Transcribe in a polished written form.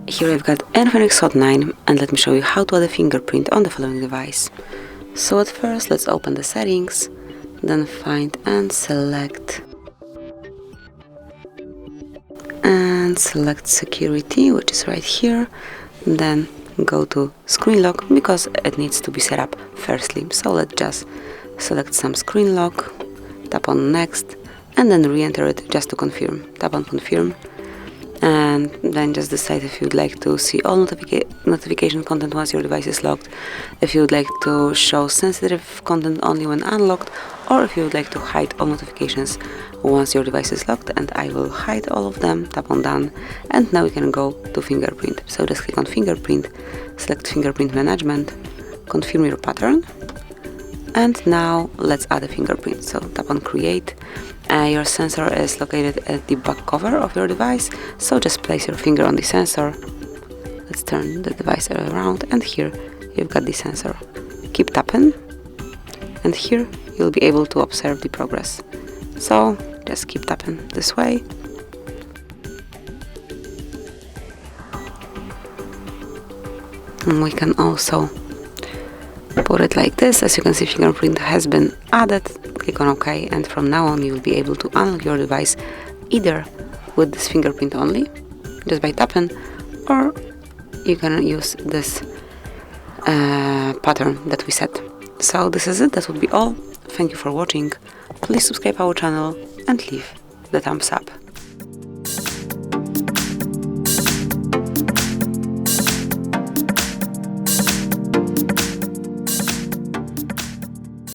Here I've got INFINIX Hot 9, and let me show you how to add a fingerprint on the following device. So at first let's open the settings, then find and select security, which is right here, then go to screen lock because it needs to be set up firstly. So let's just select some screen lock, tap on next, and then re-enter it just to confirm. Tap on confirm, and then just decide if you'd like to see all notification content once your device is locked, if you would like to show sensitive content only when unlocked, or if you would like to hide all notifications once your device is locked, and I will hide all of them. Tap on done, and now we can go to fingerprint. So just click on fingerprint, select fingerprint management, confirm your pattern, and now let's add a fingerprint. So tap on create. Your sensor is located at the back cover of your device, so just place your finger on the sensor. Let's turn the device around, and here you've got the sensor. Keep tapping, and here you'll be able to observe the progress. So just keep tapping this way. And we can also put it like this. As you can see, fingerprint has been added. Click on OK, and from now on you will be able to unlock your device either with this fingerprint only, just by tapping, or you can use this pattern that we set. So this is it. That would be all. Thank you for watching. Please subscribe our channel and leave the thumbs up.